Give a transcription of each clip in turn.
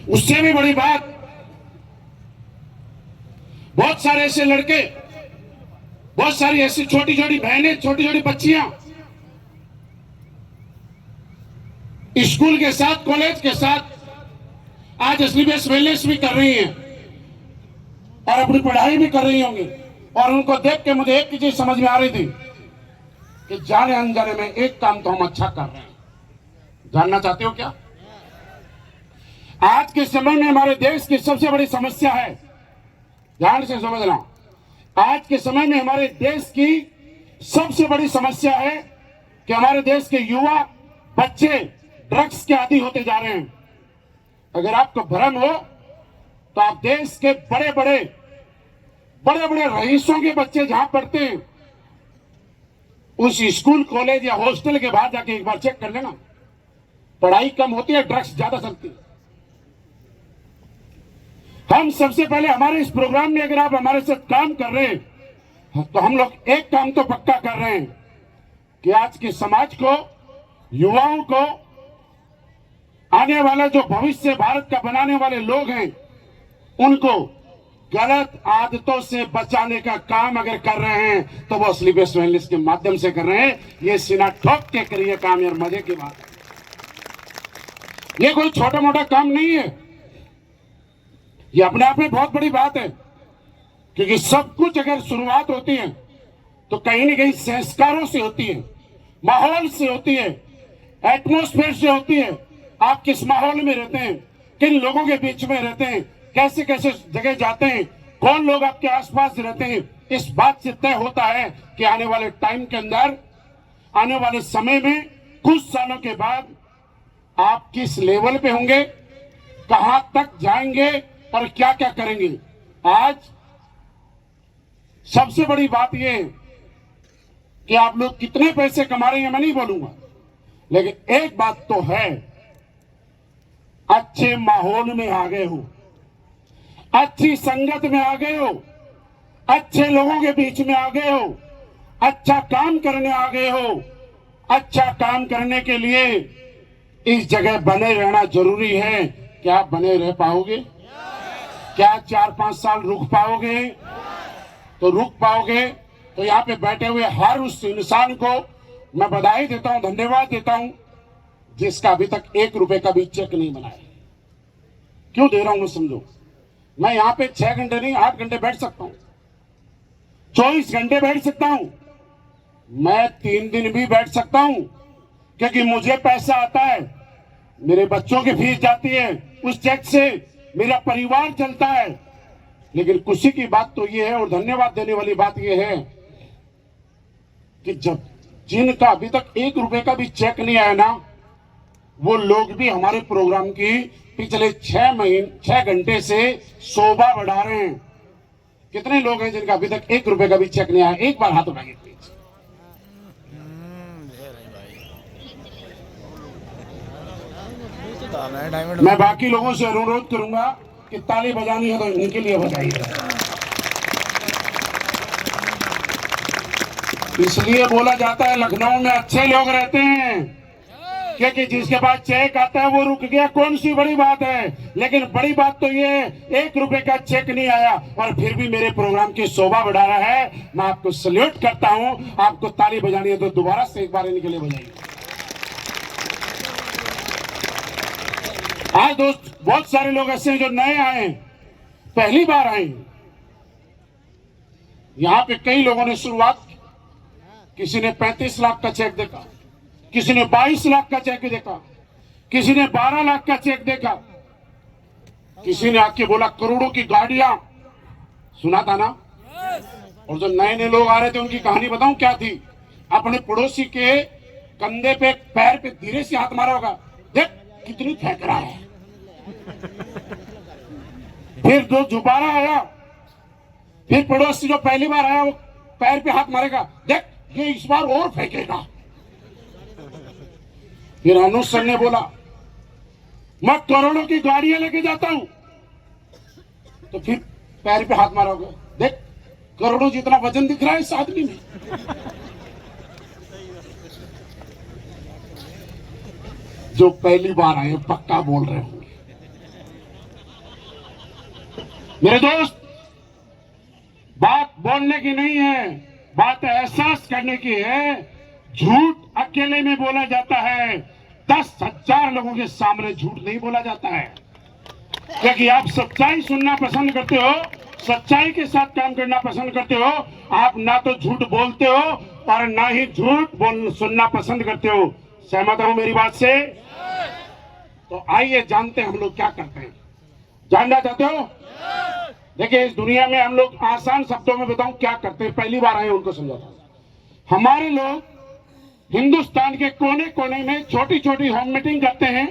उससे भी बड़ी बात, बहुत सारे ऐसे लड़के, बहुत सारी ऐसी छोटी छोटी बहनें, छोटी छोटी बच्चियां स्कूल के साथ, कॉलेज के साथ आज एसलीबीएस वेलनेस भी कर रही हैं और अपनी पढ़ाई भी कर रही होंगी। और उनको देख के मुझे एक चीज समझ में आ रही थी कि जाने अनजाने में एक काम तो हम अच्छा कर रहे हैं। जानना चाहते हो क्या? आज के समय में हमारे देश की सबसे बड़ी समस्या है, ध्यान से समझना, आज के समय में हमारे देश की सबसे बड़ी समस्या है कि हमारे देश के युवा बच्चे ड्रग्स के आदी होते जा रहे हैं। अगर आपको भ्रम हो तो आप देश के बड़े बड़े रईसों के बच्चे जहां पढ़ते हैं उस स्कूल, कॉलेज या हॉस्टल के बाहर जाके एक बार चेक कर लेना, पढ़ाई कम होती है, ड्रग्स ज्यादा चलती है। हम सबसे पहले हमारे इस प्रोग्राम में अगर आप हमारे साथ काम कर रहे हैं तो हम लोग एक काम तो पक्का कर रहे हैं कि आज के समाज को, युवाओं को, आने वाला जो भविष्य भारत का बनाने वाले लोग हैं उनको गलत आदतों से बचाने का काम अगर कर रहे हैं तो वो एसलीबीएस वेलनेस के माध्यम से कर रहे हैं। ये सीना ठोक के करिए काम, यार मजे की बात है। ये कोई छोटा मोटा काम नहीं है, ये अपने आप में बहुत बड़ी बात है, क्योंकि सब कुछ अगर शुरुआत होती है तो कहीं ना कहीं संस्कारों से होती है, माहौल से होती है, एटमॉस्फेयर से होती है। आप किस माहौल में रहते हैं, किन लोगों के बीच में रहते हैं, कैसे कैसे जगह जाते हैं, कौन लोग आपके आसपास रहते हैं, इस बात से तय होता है कि आने वाले टाइम के अंदर, आने वाले समय में, कुछ सालों के बाद आप किस लेवल पे होंगे, कहां तक जाएंगे और क्या क्या करेंगे। आज सबसे बड़ी बात यह है कि आप लोग कितने पैसे कमा रहे हैं मैं नहीं बोलूंगा, लेकिन एक बात तो है, अच्छे माहौल में आ गए हो, अच्छी संगत में आ गए हो, अच्छे लोगों के बीच में आ गए हो, अच्छा काम करने आ गए हो। अच्छा काम करने के लिए इस जगह बने रहना जरूरी है। क्या आप बने रह पाओगे? क्या 4-5 साल रुक पाओगे? तो रुक पाओगे तो यहाँ पे बैठे हुए हर उस इंसान को मैं बधाई देता हूं, धन्यवाद देता हूं, जिसका अभी तक 1 रुपए का भी चेक नहीं बनाया। क्यों दे रहा हूं मैं समझो, मैं यहाँ पे 6 घंटे नहीं 8 घंटे बैठ सकता हूं, 24 घंटे बैठ सकता हूं, मैं 3 दिन भी बैठ सकता हूं, क्योंकि मुझे पैसा आता है, मेरे बच्चों की फीस जाती है, उस चेक से मेरा परिवार चलता है। लेकिन खुशी की बात तो ये है और धन्यवाद देने वाली बात ये है कि जब जिनका अभी तक 1 रुपए का भी चेक नहीं आया ना, वो लोग भी हमारे प्रोग्राम की पिछले 6 घंटे से शोभा बढ़ा रहे हैं। कितने लोग हैं जिनका अभी तक 1 रुपए का भी चेक नहीं आया? एक बार हाथ उठाइए प्लीज। मैं बाकी लोगों से अनुरोध करूंगा कि ताली बजानी है तो इनके लिए बजाइए। इसलिए बोला जाता है लखनऊ में अच्छे लोग रहते हैं, क्योंकि जिसके पास चेक आता है वो रुक गया, कौन सी बड़ी बात है। लेकिन बड़ी बात तो ये है 1 रुपए का चेक नहीं आया और फिर भी मेरे प्रोग्राम की शोभा बढ़ा रहा है। मैं आपको सल्यूट करता हूं। आपको ताली बजानी है तो दोबारा से एक बार इनके लिए बजाइए। आज दोस्त बहुत सारे लोग ऐसे हैं जो नए आए हैं, पहली बार आए हैं। यहां पे कई लोगों ने शुरुआत, किसी ने 35 लाख का चेक देखा, किसी ने 22 लाख का चेक देखा, किसी ने 12 लाख का चेक देखा, किसी ने आके बोला करोड़ों की गाड़ियां, सुना था ना। और जो नए नए लोग आ रहे थे उनकी कहानी बताऊं क्या थी। अपने पड़ोसी के कंधे पे, पैर पे धीरे से हाथ मारा होगा, देख कितनी फेंक रहा है। फिर जो दोबारा आया, फिर पड़ोसी जो पहली बार आया वो पैर पे हाथ मारेगा, देख ये इस बार और फेंकेगा। फिर अनुज सर ने बोला मैं करोड़ों की गाड़ियां लेके जाता हूं, तो फिर पैर पे हाथ मारोगे, देख करोड़ों जितना वजन दिख रहा है इस आदमी में। जो पहली बार आए पक्का बोल रहे होंगे मेरे दोस्त, बात बोलने की नहीं है, बात एहसास करने की है। झूठ अकेले में बोला जाता है, 10,000 लोगों के सामने झूठ नहीं बोला जाता है। क्योंकि आप सच्चाई सुनना पसंद करते हो, सच्चाई के साथ काम करना पसंद करते हो। आप ना तो झूठ बोलते हो और ना ही झूठ सुनना पसंद करते हो। सहमत हो मेरी बात से? तो आइए जानते हैं हम लोग क्या करते हैं। जानना चाहते हो? देखिए, इस दुनिया में हम लोग आसान शब्दों में बताऊं क्या करते हैं, पहली बार आए उनको समझाता हूं। हमारे लोग हिंदुस्तान के कोने कोने में छोटी छोटी होम मीटिंग करते हैं,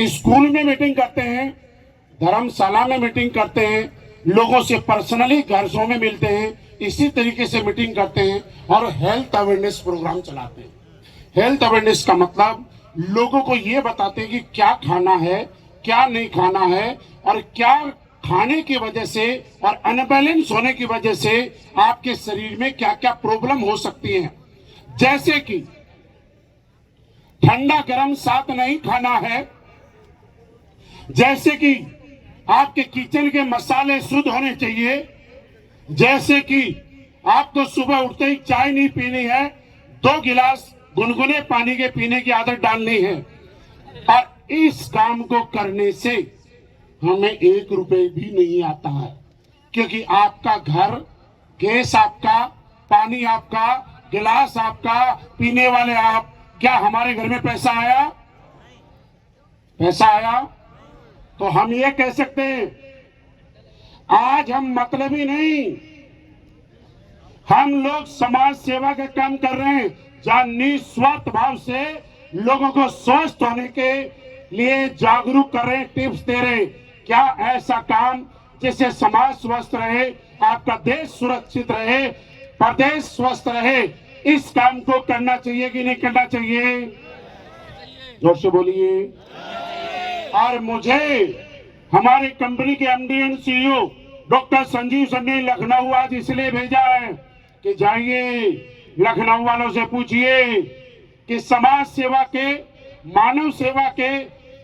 स्कूल में मीटिंग करते हैं, धर्मशाला में मीटिंग करते हैं, लोगों से पर्सनली घरों में मिलते हैं, इसी तरीके से मीटिंग करते हैं और हेल्थ अवेयरनेस प्रोग्राम चलाते हैं। हेल्थ अवेयरनेस का मतलब लोगों को ये बताते हैं कि क्या खाना है, क्या नहीं खाना है, और क्या खाने की वजह से और अनबैलेंस होने की वजह से आपके शरीर में क्या क्या प्रॉब्लम हो सकती है। जैसे कि ठंडा गर्म साथ नहीं खाना है, जैसे कि आपके किचन के मसाले शुद्ध होने चाहिए, जैसे कि आपको सुबह उठते ही चाय नहीं पीनी है, 2 गिलास गुनगुने पानी के पीने की आदत डालनी है। और इस काम को करने से हमें 1 रुपए भी नहीं आता है, क्योंकि आपका घर, गैस आपका, पानी आपका, गिलास आपका, पीने वाले आप। क्या हमारे घर में पैसा आया? पैसा आया तो हम ये कह सकते हैं आज हम मतलबी नहीं, हम लोग समाज सेवा का काम कर रहे हैं, जहां निस्वार्थ भाव से लोगों को स्वस्थ होने के लिए जागरूक कर रहे हैं, टिप्स दे रहे हैं। क्या ऐसा काम जिससे समाज स्वस्थ रहे, आपका देश सुरक्षित रहे, प्रदेश स्वस्थ रहे, इस काम को करना चाहिए कि नहीं करना चाहिए? जोर से बोलिए। और मुझे हमारे कंपनी के MD and CEO doctor Sanjeev sir ने लखनऊ आज इसलिए भेजा है कि जाइए लखनऊ वालों से पूछिए कि समाज सेवा के, मानव सेवा के,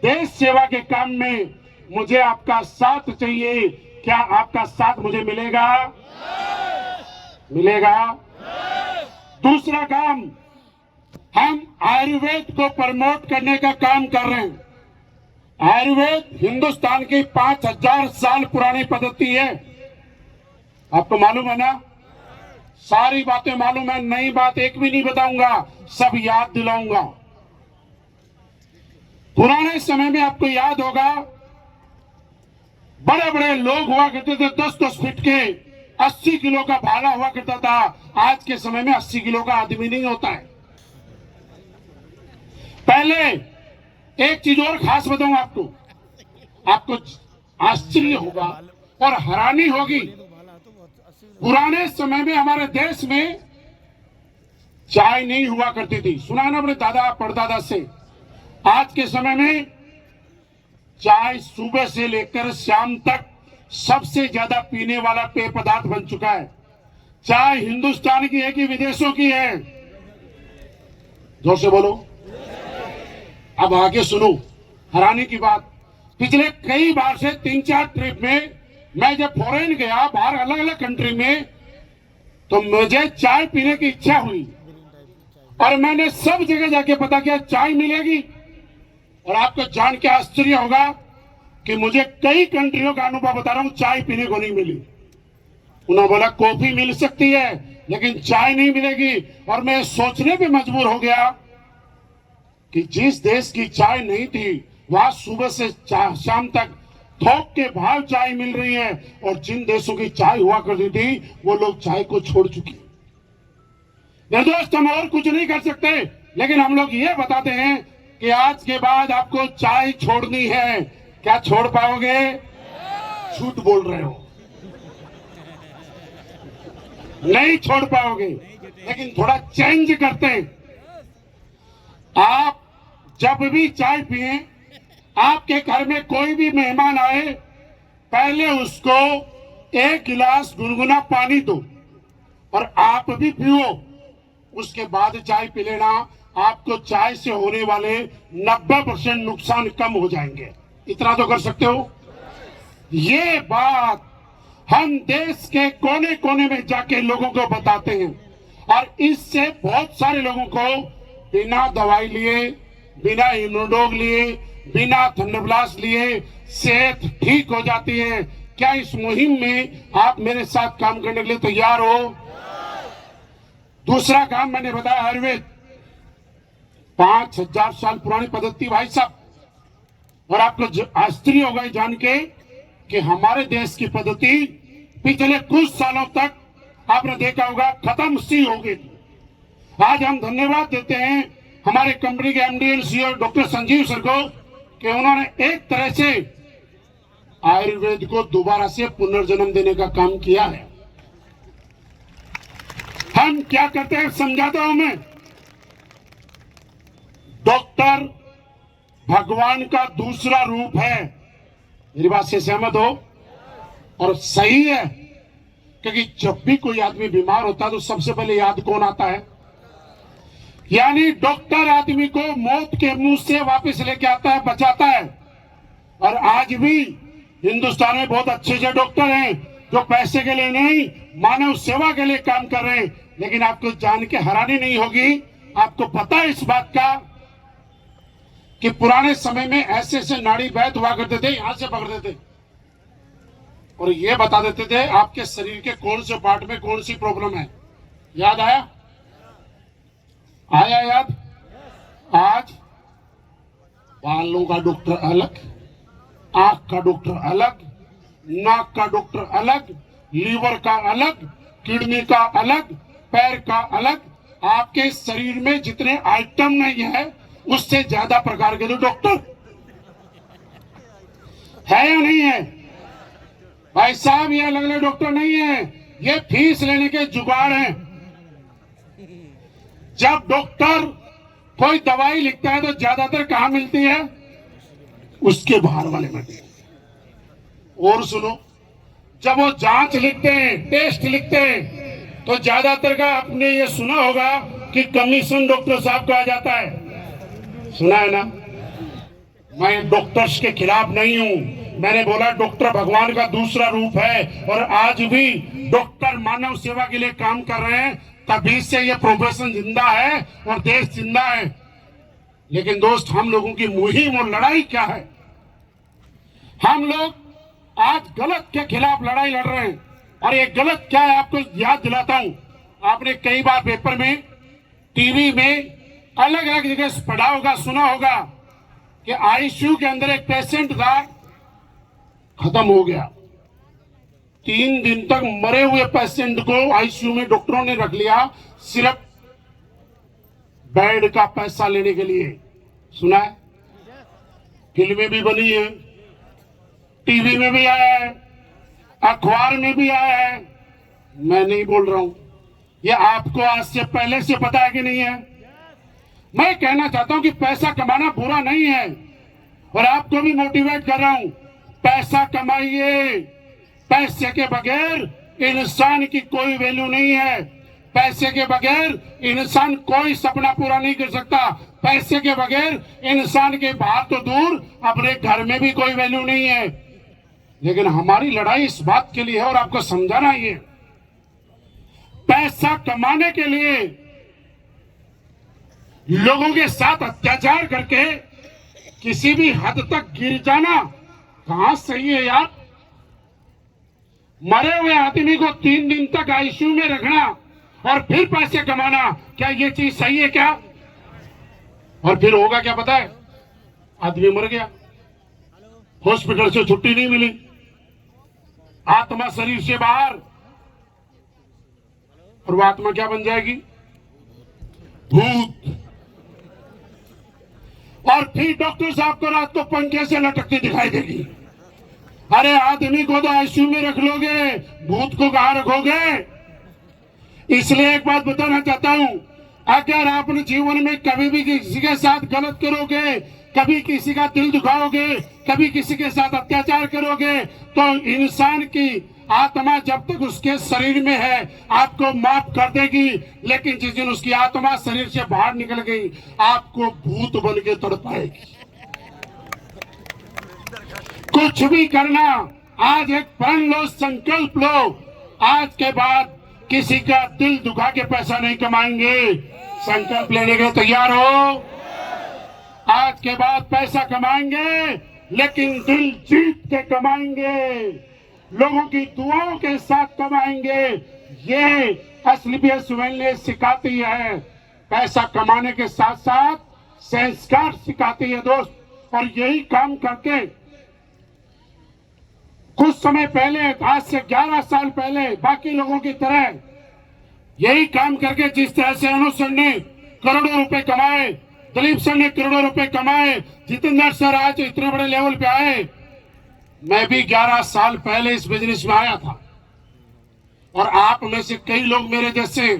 देश सेवा के काम में मुझे आपका साथ चाहिए। क्या आपका साथ मुझे मिलेगा? मिलेगा। दूसरा काम, हम आयुर्वेद को प्रमोट करने का काम कर रहे हैं। आयुर्वेद हिंदुस्तान की 5000 साल पुरानी पद्धति है। आपको मालूम है ना? सारी बातें मालूम है, नई बात एक भी नहीं बताऊंगा, सब याद दिलाऊंगा। पुराने समय में आपको याद होगा, बड़े बड़े लोग हुआ करते थे, 10-10 फीट के, 80 किलो का भाला हुआ करता था। आज के समय में 80 किलो का आदमी नहीं होता है। पहले एक चीज और खास बताऊं आपको आश्चर्य होगा और हैरानी होगी। पुराने समय में हमारे देश में चाय नहीं हुआ करती थी, सुना ना अपने दादा परदादा से। आज के समय में चाय सुबह से लेकर शाम तक सबसे ज्यादा पीने वाला पेय पदार्थ बन चुका है। चाय हिंदुस्तान की है कि विदेशों की है? जोर से बोलो। अब आगे सुनो हैरानी की बात। पिछले कई बार से 3-4 ट्रिप में मैं जब फॉरेन गया, बाहर अलग अलग कंट्री में, तो मुझे चाय पीने की इच्छा हुई और मैंने सब जगह जाके पता किया चाय मिलेगी। और आपको जान के आश्चर्य होगा कि मुझे कई कंट्रियों का अनुभव बता रहा हूं, चाय पीने को नहीं मिली। उन्होंने बोला कॉफी मिल सकती है लेकिन चाय नहीं मिलेगी। और मैं सोचने पे मजबूर हो गया कि जिस देश की चाय नहीं थी, वहां सुबह से शाम तक थोक के भाव चाय मिल रही है, और जिन देशों की चाय हुआ करती थी वो लोग चाय को छोड़ चुके। मेरे दोस्त, हम और कुछ नहीं कर सकते, लेकिन हम लोग ये बताते हैं कि आज के बाद आपको चाय छोड़नी है। क्या छोड़ पाओगे? झूठ बोल रहे हो, नहीं छोड़ पाओगे। लेकिन थोड़ा चेंज करते हैं। आप जब भी चाय पिए, आपके घर में कोई भी मेहमान आए, पहले उसको 1 गिलास गुनगुना पानी दो और आप भी पियो, उसके बाद चाय पी लेना। आपको चाय से होने वाले 90% नुकसान कम हो जाएंगे। इतना तो कर सकते हो। ये बात हम देश के कोने कोने में जाके लोगों को बताते हैं और इससे बहुत सारे लोगों को बिना दवाई लिए, बिना इम्यूनोडोग लिए, बिना थंडरब्लास्ट लिए सेहत ठीक हो जाती है। क्या इस मुहिम में आप मेरे साथ काम करने के लिए तैयार हो? दूसरा काम मैंने बताया आयुर्वेद, 5000 साल पुरानी पद्धति भाई साहब। और आपको आश्चर्य होगा जान के कि हमारे देश की पद्धति पिछले कुछ सालों तक आपने देखा होगा खत्म सी हो गई। आज हम धन्यवाद देते हैं हमारे कंपनी के MD and CEO doctor Sanjeev sir को कि उन्होंने एक तरह से आयुर्वेद को दोबारा से पुनर्जन्म देने का काम किया है। हम क्या करते हैं समझाता हूं मैं। डॉक्टर भगवान का दूसरा रूप है। मेरी बात से सहमत हो? और सही है, क्योंकि जब भी कोई आदमी बीमार होता है तो सबसे पहले याद कौन आता है? यानी डॉक्टर आदमी को मौत के मुंह से वापस लेके आता है, बचाता है। और आज भी हिंदुस्तान में बहुत अच्छे अच्छे डॉक्टर हैं जो पैसे के लिए नहीं, मानव सेवा के लिए काम कर रहे हैं। लेकिन आपको जान के हैरानी नहीं होगी, आपको पता है इस बात का कि पुराने समय में ऐसे ऐसे नाड़ी वैद्य हुआ करते थे, यहां से पकड़ते थे और ये बता देते थे आपके शरीर के कौन से पार्ट में कौन सी प्रॉब्लम है। याद आया? आया याद? आज बालों का डॉक्टर अलग, आंख का डॉक्टर अलग, नाक का डॉक्टर अलग, लीवर का अलग, किडनी का अलग, पैर का अलग। आपके शरीर में जितने आइटम नहीं है उससे ज्यादा प्रकार के डॉक्टर है या नहीं है? भाई साहब, ये अलग अलग डॉक्टर नहीं है, ये फीस लेने के जुगाड़ हैं। जब डॉक्टर कोई दवाई लिखता है तो ज्यादातर कहां मिलती है? उसके बाहर वाले में। और सुनो, जब वो जांच लिखते हैं, टेस्ट लिखते हैं, तो ज्यादातर का आपने ये सुना होगा कि कमीशन डॉक्टर साहब को आ जाता है। सुना है ना? मैं डॉक्टर्स के खिलाफ नहीं हूं, मैंने बोला डॉक्टर भगवान का दूसरा रूप है और आज भी डॉक्टर मानव सेवा के लिए काम कर रहे हैं, तभी से ये प्रोफेशन जिंदा है और देश जिंदा है। लेकिन दोस्त, हम लोगों की मुहिम और लड़ाई क्या है? हम लोग आज गलत के खिलाफ लड़ाई लड़ रहे हैं। और ये गलत क्या है आपको याद दिलाता हूं। आपने कई बार पेपर में, टीवी में, अलग अलग जगह पढ़ा होगा, सुना होगा कि आईसीयू के अंदर एक पेशेंट था, खत्म हो गया। 3 दिन तक मरे हुए पेशेंट को आईसीयू में डॉक्टरों ने रख लिया, सिर्फ बेड का पैसा लेने के लिए। सुना है? फिल्में भी बनी है, टीवी में भी आया है, अखबार में भी आया है। मैं नहीं बोल रहा हूं, ये आपको आज से पहले से पता है कि नहीं है? मैं कहना चाहता हूं कि पैसा कमाना बुरा नहीं है और आपको भी मोटिवेट कर रहा हूं, पैसा कमाइए। पैसे के बगैर इंसान की कोई वैल्यू नहीं है। पैसे के बगैर इंसान कोई सपना पूरा नहीं कर सकता। पैसे के बगैर इंसान के बाहर तो दूर, अपने घर में भी कोई वैल्यू नहीं है। लेकिन हमारी लड़ाई इस बात के लिए है और आपको समझाना है, पैसा कमाने के लिए लोगों के साथ अत्याचार करके किसी भी हद तक गिर जाना कहां सही है यार? मरे हुए आदमी को 3 दिन तक आईसीयू में रखना और फिर पैसे कमाना, क्या ये चीज सही है क्या? और फिर होगा क्या पता है? आदमी मर गया, हॉस्पिटल से छुट्टी नहीं मिली, आत्मा शरीर से बाहर, और वो आत्मा क्या बन जाएगी? भूत। और फिर डॉक्टर साहब को रात को पंखे से लटकती दिखाई देगी। अरे आदमी को तो आईसीयू में रख लोगे, भूत को कहां रखोगे? इसलिए एक बात बताना चाहता हूं, अगर आप अपने जीवन में कभी भी किसी के साथ गलत करोगे, कभी किसी का दिल दुखाओगे, कभी किसी के साथ अत्याचार करोगे, तो इंसान की आत्मा जब तक उसके शरीर में है आपको माफ कर देगी। लेकिन जिस दिन उसकी आत्मा शरीर से बाहर निकल गई, आपको भूत बन के तड़पाएगी। कुछ भी करना आज एक प्रण लो, संकल्प लो, आज के बाद किसी का दिल दुखा के पैसा नहीं कमाएंगे। संकल्प लेने के तैयार हो? आज के बाद पैसा कमाएंगे लेकिन दिल जीत के कमाएंगे, लोगों की दुआओं के साथ कमाएंगे। ये एसलीपीएस वेलनेस सिखाती है। पैसा कमाने के साथ साथ संस्कार सिखाती है दोस्त। और यही काम करके कुछ समय पहले, आज से 11 साल पहले, बाकी लोगों की तरह यही काम करके जिस तरह से अनुज सर ने करोड़ों रुपए कमाए, दिलीप सर ने करोड़ों रुपए कमाए, जितेंद्र सर आज इतने बड़े लेवल पे आए, मैं भी 11 साल पहले इस बिजनेस में आया था। और आप में से कई लोग मेरे जैसे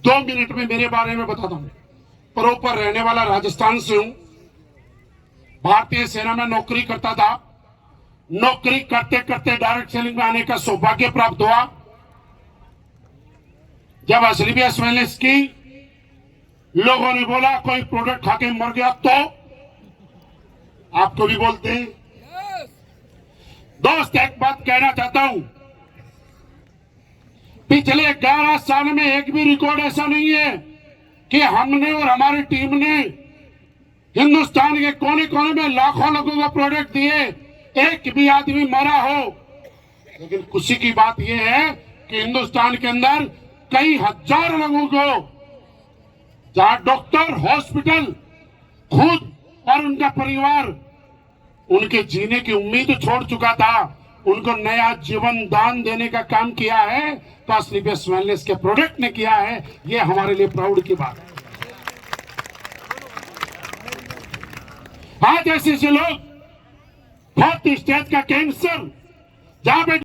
2 मिनट में मेरे बारे में बताता हूं। प्रॉपर रहने वाला राजस्थान से हूं, भारतीय सेना में नौकरी करता था। नौकरी करते करते डायरेक्ट सेलिंग में आने का सौभाग्य प्राप्त हुआ। जब एसलीपीएस वेलनेस की लोगों ने बोला कोई प्रोडक्ट खा के मर गया तो आपको भी बोलते हैं। दोस्त एक बात कहना चाहता हूं, पिछले 11 साल में एक भी रिकॉर्ड ऐसा नहीं है कि हमने और हमारी टीम ने हिंदुस्तान के कोने कोने में लाखों लोगों को प्रोडक्ट दिए, एक भी आदमी मरा हो। लेकिन खुशी की बात यह है कि हिंदुस्तान के अंदर कई हजार लोगों को, जहां डॉक्टर, हॉस्पिटल खुद और उनका परिवार उनके जीने की उम्मीद छोड़ चुका था, उनको नया जीवन दान देने का काम किया है तो एसलीपीएस वेलनेस के प्रोडक्ट ने किया है। यह हमारे लिए प्राउड की बात है। आज ऐसे लोग बहुत स्टेज का कैंसर, जहां पे